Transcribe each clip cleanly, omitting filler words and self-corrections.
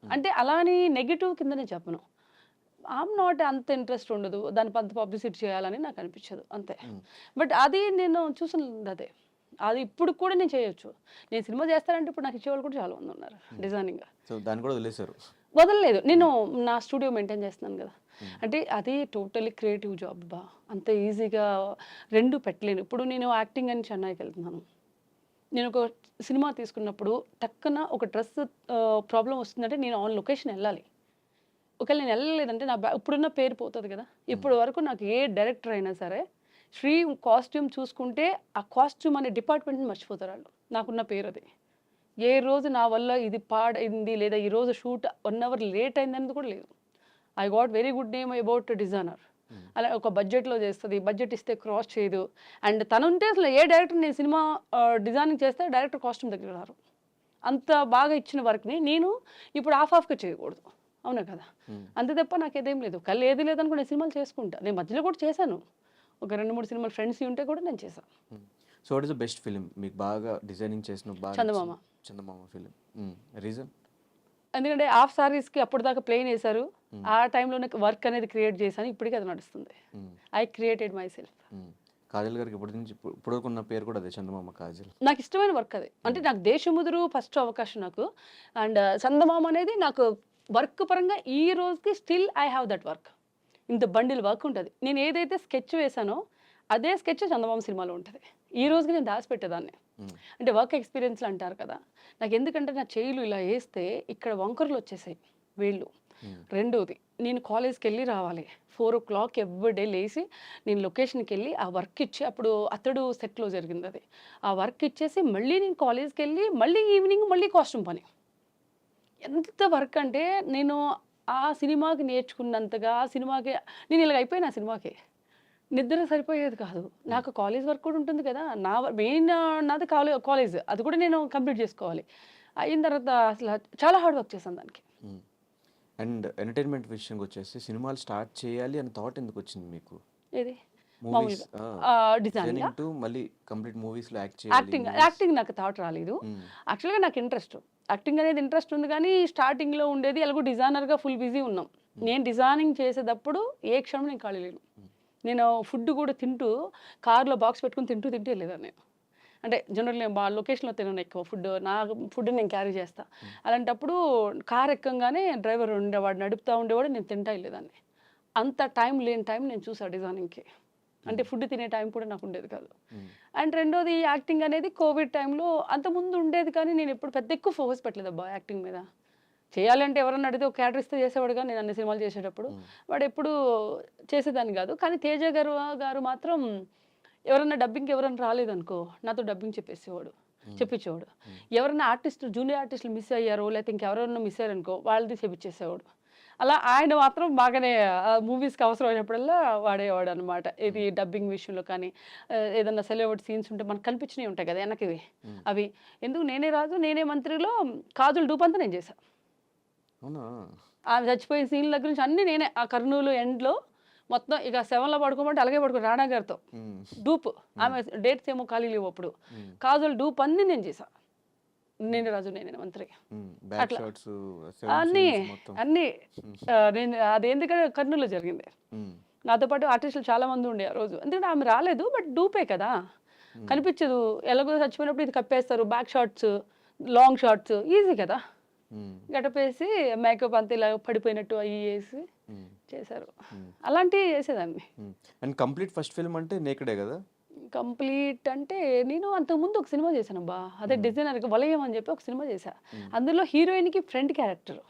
అంటే అలా అని నెగెటివ్ కిందనే చెప్పను. ఐయామ్ నాట్ అంత ఇంట్రెస్ట్ ఉండదు. దాని పెద్ద పబ్లిసిటీ చేయాలని నాకు అనిపించదు అంతే. హ్మ్. బట్ అది నేను చూసింది అదే. అది ఇప్పుడు కూడా నేను చేయొచ్చు. నేను సినిమా చేస్తానంటే ఇప్పుడు నాకు ఇచ్చేవాళ్ళు కూడా చాలా మంది ఉన్నారు హ్మ్. డిజైనింగ్‌గా. సో, దాన్ని కూడా వదిలేసారు. వదలలేదు. నేను హ్మ్. నా స్టూడియో మెయింటైన్ చేస్తున్నాను గదా! హ్మ్. అంటే అది టోటల్లీ క్రియేటివ్ జాబ్ అబ్బా! అంత ఈజీగా 2 పెట్టలేను. ఇప్పుడు నేను యాక్టింగ్ అని చెన్నైకెళ్తున్నాను. నేనొక సినిమా తీసుకున్నప్పుడు టక్కున ఒక డ్రెస్ ప్రాబ్లమ్ వస్తుందంటే నేను ఆన్ లొకేషన్ ఎళ్ళాలి. ఒకవేళ నేను ఎళ్ళలేదంటే నా ఇప్పుడున్న పేరు పోతది గదా! హ్మ్. ఇప్పటి వరకు నాకు ఏ డైరెక్టర్ అయినా సరే, శ్రీ కాస్ట్యూమ్ చూసుకుంటే ఆ కాస్ట్యూమ్ అనే డిపార్ట్మెంట్‌ని మర్చిపోతారాళ్ళు. నాకున్న పేరది. ఏ రోజు నా వల్ల ఇది పాడైంది లేదా ఈరోజు షూట్ 1 అవర్ లేట్ అయిందనేది కూడా లేదు. I got very good name about designer. హ్మ్. అలా ఒక బడ్జెట్‌లో చేస్తది. బడ్జెట్ ఇస్తే క్రాస్ చేయదు. అండ్ తనుంటే అసలు ఏ డైరెక్టర్ నేను సినిమా డిజైనింగ్ చేస్తే డైరెక్టర్ కాస్ట్యూమ్ దగ్గరికి రారు. అంత బాగా ఇచ్చిన వర్క్‌ని నేను ఇప్పుడు హాఫ్‌గా చేయకూడదు. అవునా కదా! హ్మ్. అంతే తప్ప నాకేదేం లేదు. ఏది లేదనుకో నేను సినిమాలు చేసుకుంటా. నేను మధ్యలో కూడా చేశాను. ఒక 2, 3 సినిమాలు ఫ్రెండ్స్‌యి ఉంటే కూడా నేను చేశా. హ్మ్. So, what is the best film మీకు బాగా డిజైనింగ్ చేసిన బాగా నచ్చింది? 'చందమామ.' 'చందమామ' ఫిల్మ్. హ్మ్. రీజన్? ఎందుకంటే హాఫ్ సారీస్‌కి అప్పటిదాకా ప్లెయిన్ ఏశారు. హ్మ్. ఆ టైంలోనే వర్క్ అనేది క్రియేట్ చేశాను. ఇప్పటికి అది నడుస్తుంది. హ్మ్. I created my self. హ్మ్. కాజల్ గారికి ఇప్పటి నుంచి ఇప్పుడు వరకు ఉన్న పేరు కూడా అదే 'చందమామ కాజల్.' నాకిష్టమైన వర్క్ అది. అంటే హ్మ్. నాకు 'దేశముదురు' ఫస్ట్ అవకాశం నాకు. అండ్ 'చందమామ' అనేది నాకు వర్క్ పరంగా ఈ రోజుకి still I have that work. ఇంత బండిల్ వర్క్ ఉంటది. నేను ఏదైతే స్కెచ్ వేశానో, అదే స్కెచ్ 'చందమామ' సినిమాలో ఉంటది. ఈ హ్మ్. రోజుకి నేను దాసిపెట్టేదాన్ని. హ్మ్. అంటే వర్క్ ఎక్స్‌పీరియన్స్‌లు అంటారు కదా! నాకెందుకంటే నా చెయ్యిలు ఇలా ఏస్తే ఇక్కడ వంకర్‌లొచ్చేసాయి వేళ్ళు. హ్మ్. రెండోది నేను కాలేజ్‌కెళ్ళి రావాలి. 4:00 ఎవ్రీడే లేసి నేను లొకేషన్‌కెళ్ళి ఆ వర్క్ ఇచ్చి అప్పుడు 'అతడు' సెట్‌లో జరిగిందది. ఆ వర్క్ ఇచ్చేసి మళ్ళీ నేను కాలేజ్‌కెళ్ళి మళ్ళీ ఈవినింగ్ మళ్ళీ కాస్ట్యూమ్ పని. ఎంత వర్క్ అంటే నేను ఆ సినిమాకి నేర్చుకున్నంతగా ఆ సినిమాకి నేను ఇలాగ అయిపోయాను ఆ సినిమాకి. నిద్ర సరిపోయేది కాదు. హ్మ్. నాకు కాలేజ్ వర్క్ కూడా ఉంటుంది కదా! మెయిన్ నాది కాలేజ్. అది కూడా నేను కంప్లీట్ చేసుకోవాలి. అయిన తర్వాత అసల చాలా హార్డ్ వర్క్ చేశాను దానికి. హ్మ్. అండ్ ఎంటర్‌టైన్‌మెంట్ విషయంకొచ్చేసి సినిమాలు స్టార్ట్ చేయాలి అనే థాట్ ఎందుకొచ్చింది మీకు? ఏది? మూవీస్ మామూలుగా ఆ! డిజైనింగా? డిజైనింగ్ టు మళ్ళీ కంప్లీట్ మూవీస్‌లో యాక్ట్ చేయాలి. మూవీస్ యాక్టింగ్ నాకు థాట్ రాలేదు. హ్మ్. యాక్చువల్‌గా నాకు ఇంట్రెస్ట్. యాక్టింగ్ అనేది ఇంట్రెస్ట్ ఉంది కానీ స్టార్టింగ్‌లో ఉండేది ఎలాగో డిజైనర్‌గా ఫుల్ బిజీ ఉన్నాం. హ్మ్. నేను డిజైనింగ్ చేసేటప్పుడు ఏ క్షణం నేను ఖాళీ లేను. హ్మ్. నేను ఫుడ్ కూడా తింటూ కార్‌లో బాక్స్ పెట్టుకొని తింటూ వెళ్ళేదాన్ని నేను. అంటే జనరల్ నేను లొకేషన్‌లో తినను ఎక్కువ ఫుడ్. నా ఫుడ్ నేను క్యారీ చేస్తా. హ్మ్. అలాంటప్పుడు కార్ ఎక్కంగానే డ్రైవర్ ఉండేవాడు నడుపుతా ఉండేవాడు. నేను తింటా ఎళ్ళేదాన్ని. అంత టైం లేని టైం నేను చూసా డిజైనింగ్‌కి. అంటే హ్మ్. ఫుడ్ తినే టైం కూడా నాకు ఉండేది కాదు. హ్మ్. అండ్ రెండోది యాక్టింగ్ అనేది కోవిడ్ టైంలో అంతకుముందు ఉండేది కానీ నేను ఎప్పుడు పెద్ద ఎక్కువ ఫోకస్ పెట్టలేదబ్బా యాక్టింగ్ మీద. చేయాలంటే ఎవరన్నా అడిగితే ఒక క్యారెక్టర్ ఇస్తే చేసేవాడుగా నేను అన్ని సినిమాలు చేసేటప్పుడు. హ్మ్. వాడెప్పుడు చేసేదాన్ని గాదు. కానీ తేజ గారు మాత్రం ఎవరన్నా డబ్బింగ్‌కి ఎవరైనా రాలేదనుకో, నాతో డబ్బింగ్ హ్మ్. చెప్పించేవాడు. హ్మ్. ఎవరన్నా ఆర్టిస్టులు జూనియర్ ఆర్టిస్టులు మిస్ అయ్యారో, లేతే ఇంకెవరైనా మిస్ అయ్యారనుకో, వాళ్ళది చేపిచ్చేసేవాడు. అలా ఆయన మాత్రం బాగానే మూవీస్‌కి అవసరమైనప్పుడల్లా వాడేవాడనమాట. ఇది హ్మ్. డబ్బింగ్ విషయంలో కానీ, ఏదన్నా సెలబ్రిటీ సీన్స్ ఉంటే మనకు కనిపించినయి ఉంటాయి కదా! ఎనకవి. హ్మ్. అవి ఎందుకు 'నేనే రాజు నేనే మంత్రిలో' కాజల్ డూప్ నేను చేశా. అవునా? ఆమె చచ్చిపోయే సీన్‌ల దగ్గర నుంచి అన్నీ నేనే. ఆ కర్నూలు ఎండ్‌లో మొత్తం ఇక శవంలో పడుకోమంటే అలాగే పడుకో రాణా గారితో. హ్మ్. డూప్. హ్మ్. ఆమె డేట్స్ ఏమో ఖాళీ లేవు అప్పుడు. హ్మ్. కాజల్ డూప్ అన్నీ నేను చేశా. హ్మ్. 'నేనే రాజు నేనే మంత్రి.' హ్మ్. బ్యాక్ అట్లా. షాట్సు, సెవెన్ అన్నీ, సీన్స్ మొత్తం. అన్నీ హ్మ్. నేను అదెందుకంటే కర్నూల్‌లో జరిగింది. హ్మ్. నాతో పాటు ఆర్టిస్టులు చాలా మంది ఉండే ఆ రోజు. ఎందుకంటే ఆమె రాలేదు. బట్ డూపే కదా! హ్మ్. కనిపించదు. ఎలాగో చచ్చిపోయినప్పుడు ఇది కప్పేస్తారు. Back shots, long shots easy కదా! హ్మ్. గటపేసి మేకప్ అంతా ఇలా పడిపోయినట్టు అయి ఏసి హ్మ్. చేశారు. హ్మ్. అలాంటివి చేసేదాన్ని. హ్మ్. అండ్ కంప్లీట్ ఫస్ట్ ఫిల్మ్ అంటే 'నేకెడే' గదా! కంప్లీట్ అంటే నేను అంతకుముందు ఒక సినిమా చేశానబ్బా! అదే హ్మ్. డిజైనర్‌గా 'వలయం' అని చెప్పి ఒక సినిమా చేశా. హ్మ్. అందులో హీరోయిన్‌కి ఫ్రెండ్ క్యారెక్టర్.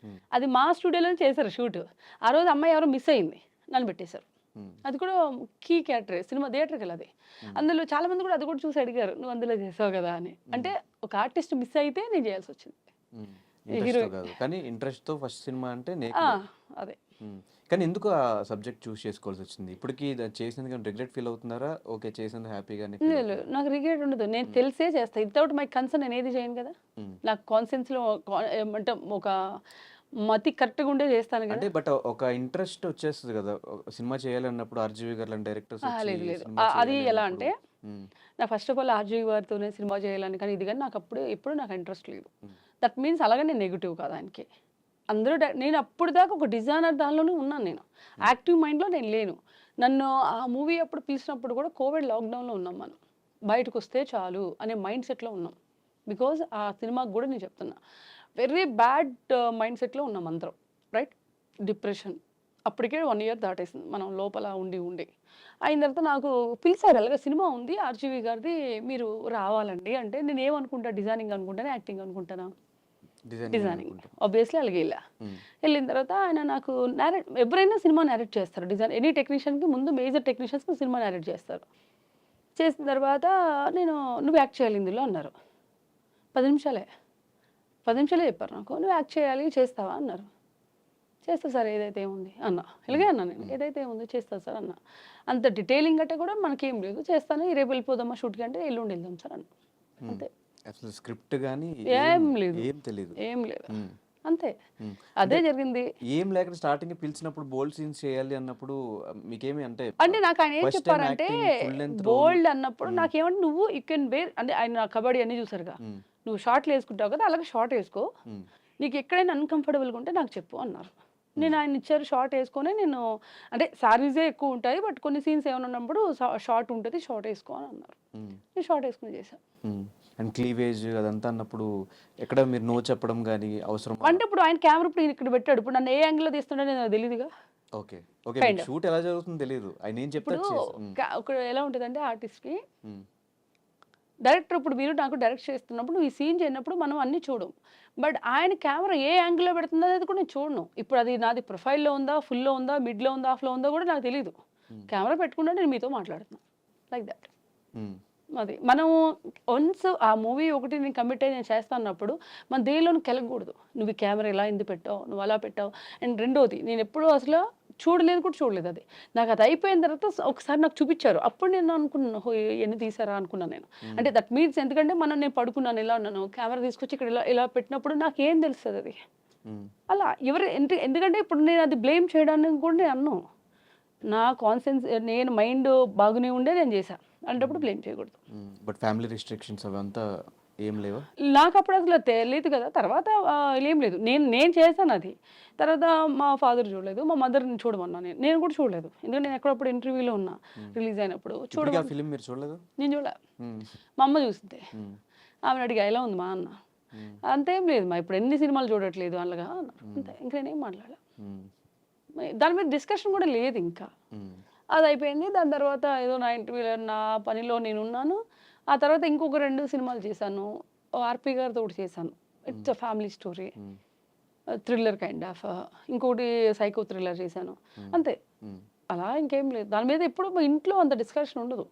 హ్మ్. అది మా స్టూడియోలోనే చేశారు షూట్. ఆ రోజు అమ్మాయి ఎవరో మిస్ అయింది. నన్ను పెట్టేశారు. హ్మ్. అది కూడా కీ క్యారెక్టరే. సినిమా థియేటర్‌కెళ్ళది. హ్మ్. అందులో చాలా మంది కూడా అది కూడా చూసి అడిగారు. "నువ్వు అందులో చేసావు కదా!" అని. హ్మ్. అంటే ఒక ఆర్టిస్ట్ మిస్ అయితే నేను చేయాల్సొచ్చింది. హ్మ్. ఇంట్రెస్ట్‌తో హీరోయిన్ గాదు. కానీ ఇంట్రెస్ట్‌తో ఫస్ట్ సినిమా అంటే ఆ! 'నేకెడే.' అదే. హ్మ్. కానీ ఎందుకు ఆ సబ్జెక్ట్ చూజ్ చేసుకోవాల్సొచ్చింది? ఇప్పటికి చేసినందుకు ఏమైనా రిగ్రెట్ ఫీల్ అవుతున్నారా? ఓకే. చేసినందుకు హ్యాపీగానే ఫీల్ లేదు. లేదు. అవుతున్నారా? నాకు రిగ్రెట్ ఉండదు. నేను హ్మ్. తెలిసే చేస్తా. వితౌట్ మై కన్సర్న్ నేనేది చేయను కదా! హ్మ్. నాకు కాన్షియన్స్‌లో ఏమంటే ఒక మతి కరెక్ట్‌గా ఉండే చేస్తాను కదా! అంటే బట్ ఒక ఇంట్రెస్ట్ వచ్చేస్తది గదా! సినిమా చేయాలన్నప్పుడు 'ఆర్‌జీవి' గారు లాంటి డైరెక్టర్స్ అహా! వచ్చి లేదు. లేదు. సినిమా అది చేయాలి ఎలా అన్నప్పుడు అంటే హ్మ్. నాకు ఫస్ట్ ఆఫ్ ఆల్ 'ఆర్‌జీవి' గారితోనే సినిమా చేయాలని కానీ ఇది గాని నాకు ఎప్పుడు నాకు ఇంట్రెస్ట్ లేదు. హ్మ్. దట్ మీన్స్ అలాగని నేను నెగెటివ్ కాదు ఆయనకి. అందరూ నేను అప్పుడు దాకా ఒక డిజైనర్ దానిలోనే ఉన్నాను నేను. యాక్టివ్ మైండ్‌లో నేను లేను. నన్ను ఆ మూవీ అప్పుడు పిలిచినప్పుడు కూడా కోవిడ్ లాక్‌డౌన్‌లో ఉన్నాం మనం. బయటకొస్తే చాలు అనే మైండ్ సెట్‌లో ఉన్నాం. బికాజ్ ఆ సినిమాకి గూడా నేను చెప్తున్నా. వెరీ బ్యాడ్ మైండ్ సెట్‌లో ఉన్నాం అందరం. రైట్? డిప్రెషన్. అప్పటికే 1 ఇయర్ దాటేసింది. మనం లోపల ఉండి, ఉండి. అయిన తర్వాత నాకు పిలిచారు అలాగా సినిమా ఉంది ఆర్‌జీవి గారిది మీరు రావాలండి అంటే నేనేమనుకుంటా డిజైనింగ్ అనుకుంటానా? యాక్టింగ్ అనుకుంటానా? Designing designing. అనుకుంటాం. ఆబ్వియస్లీ అలాగే ఎళ్ళా. హ్మ్. ఎళ్ళిన తర్వాత ఆయన నాకు ఎవరైనా సినిమా నేరేట్ చేస్తారు. ఎనీ టెక్నీషియన్‌కి ముందు మేజర్ టెక్నీషియన్స్‌కి సినిమా నేరేట్ చేస్తారు. చేసిన తర్వాత నేను "నువ్వు యాక్ట్ చేయాలి ఇందులో" అన్నారు. 10 నిమిషాలే. 10 నిమిషాలే చెప్పారు నాకు. "నువ్వు యాక్ట్ చేయాలి చేస్తావా?" అన్నారు. "చేస్తా సార్ ఏదైతే ఏముంది" అన్నా. ఇలాగే అన్నా నేను. "ఏదైతే ఏముంది చేస్తా సార్" అన్నా. అంత డీటెయిలింగ్ అంటే కూడా మనకేం లేదు. చేస్తాను రేపు వెళ్ళిపోదామా షూట్‌కి అంటే ఎల్లుండి వెళ్దాం సార్ అన్నా. హ్మ్. అంతే. అసలు స్క్రిప్ట్ గాని ఏం లేదు. ఏం తెలీదు. ఏం లేదు. హ్మ్. అంతే. హ్మ్. అదే అంటే జరిగింది. ఏం లేకుండా స్టార్టింగ్‌కి పిలిచినప్పుడు బోల్డ్ సీన్స్ చేయాలి అన్నప్పుడు మీకేమి అంటే అంటే నాకాయన ఏం ఫస్ట్ టైమ్ చెప్పారంటే, యాక్టింగ్ ఫుల్ లెంగ్త్ రోల్. బోల్డ్ అన్నప్పుడు హ్మ్. నాకేమంటే నువ్వు యూ కెన్ వేర్ అంటే ఆయన కబడ్డీ అన్నీ చూసారుగా. హ్మ్. నువ్వు షార్ట్‌లేసుకుంటావు కదా! అలాగే షార్ట్ ఏసుకో. హ్మ్. నీకు ఎక్కడైనా అన్‌కంఫర్టబుల్‌గా ఉంటే నాకు చెప్పు అన్నారు. హ్మ్. ఆయన ఇచ్చారు షార్ట్ ఏసుకొని నేను అంటే శారీసే ఎక్కువ ఉంటాయి. బట్ కొన్ని సీన్స్ ఏమైనా ఉన్నప్పుడు షార్ట్ ఉంటది. షార్ట్ ఏసుకో అని అన్నారు. హ్మ్. నేను షార్ట్ ఏసుకొని చేశా. హ్మ్. అండ్ క్లీవేజ్ అదంతా అన్నప్పుడు ఎక్కడ మీరు నో చెప్పడం గాని అవసరమా? అంటే ఇప్పుడు ఆయన కెమెరా ఇప్పుడు ఈయన ఇక్కడ పెట్టాడు. ఇప్పుడు నన్ను ఏ యాంగిల్‌లో తీస్తున్నాడో నాకు తెలీదుగా. ఓకే. ఓకే. కైండ్ మీకు ఆఫ్. షూట్ ఎలా జరుగుతుందో తెలీదు. ఆయన ఏం చెప్తే ఇప్పుడు అది చేసి హ్మ్. ఒక ఎలా ఉంటదంటే ఆర్టిస్ట్‌కి హ్మ్. డైరెక్టర్ ఇప్పుడు మీరు నాకు డైరెక్ట్ చేస్తున్నప్పుడు నువ్వు ఈ సీన్ చేయనప్పుడు మనం అన్నీ చూడం. బట్ ఆయన కెమెరా ఏ యాంగిల్‌లో పెడుతుందో అనేది కూడా నేను చూడను. ఇప్పుడు అది నాది ప్రొఫైల్‌లో ఉందా? ఫుల్‌లో ఉందా? మిడ్‌లో ఉందా? ఆఫ్‌లో ఉందా? కూడా నాకు తెలీదు. హ్మ్. కెమెరా పెట్టుకున్నా నేను మీతో మాట్లాడుతున్నా. Like that. హ్మ్. అది. మనం వన్స్ ఆ మూవీ ఒకటి నేను కమిట్ అయ్యి నేను చేస్తా అన్నప్పుడు మనం దేనిలోను కెలగకూడదు. నువ్వు ఈ కెమెరా ఇలా ఎందుకు పెట్టావు? నువ్వు అలా పెట్టావు. అండ్ రెండోది నేనెప్పుడూ అసలు చూడలేదు కూడా చూడలేదు అది. నాకది అయిపోయిన తర్వాత ఒకసారి నాకు చూపిచ్చారు. అప్పుడు నేను అనుకున్నాను. ఓహో! ఇయన్నీ తీశారా అనుకున్నాను నేను. హ్మ్. అంటే దట్ మీన్స్ ఎందుకంటే నేను పడుకున్నాను ఇలా ఉన్నాను. కెమెరా తీసుకొచ్చి ఇక్కడ ఇలా ఇలా పెట్టినప్పుడు నాకేం తెలుస్తదది? హ్మ్. అలా ఎందుకంటే ఇప్పుడు నేను అది బ్లేమ్ చేయడానికి కూడా నేను అనను. నా నేను మైండ్ బాగానే ఉండే నేను చేశా. అలాంటప్పుడు హ్మ్. బ్లేమ్ చేయకూడదు. హ్మ్. బట్ ఫ్యామిలీ రిస్ట్రిక్షన్స్ అవంతా ఏం లేవా? నాకప్పుడు అసలు తెలీదు కదా! తర్వాత ఏం లేదు. నేను నేను చేశానది. తర్వాత మా ఫాదర్ చూడలేదు. మా మదర్‌ని చూడమన్నా నేను. నేను కూడా చూడలేదు. ఎందుకంటే నేను ఎక్కడప్పుడు ఇంటర్వ్యూలో ఉన్నా. హ్మ్. రిలీజ్ అయినప్పుడు. ఇప్పటికి ఆ ఫిల్మ్ మీరు చూడలేదా? నేను చూడలే. హ్మ్. మా అమ్మ చూసింది. హ్మ్. ఆమెని అడిగా ఎలా ఉంది మా అన్న. హ్మ్. అంతేం లేదు మా ఇప్పుడు ఎన్ని సినిమాలు చూడట్లేదు అలాగా అన్నారు. హ్మ్. అంతే. ఇంక నేనేం మాట్లాడలే. హ్మ్. దాని మీద డిస్కషన్ కూడా లేదింకా. హ్మ్. అదయిపోయింది. దాని తర్వాత ఏదో నా ఇంటర్వ్యూలో నా పనిలో నేనున్నాను. ఆ తర్వాత ఇంకొక 2 సినిమాలు చేశాను. ఆర్‌పి గారితో ఒకటి చేశాను. హ్మ్. It's a family story. Hmm. Thriller kind of. ఇంకోటి సైకో థ్రిల్లర్ చేశాను. హ్మ్. అంతే. హ్మ్. అలా ఇంకేం లేదు. దాని మీద ఎప్పుడు మా ఇంట్లో అంత డిస్కషన్ ఉండదు.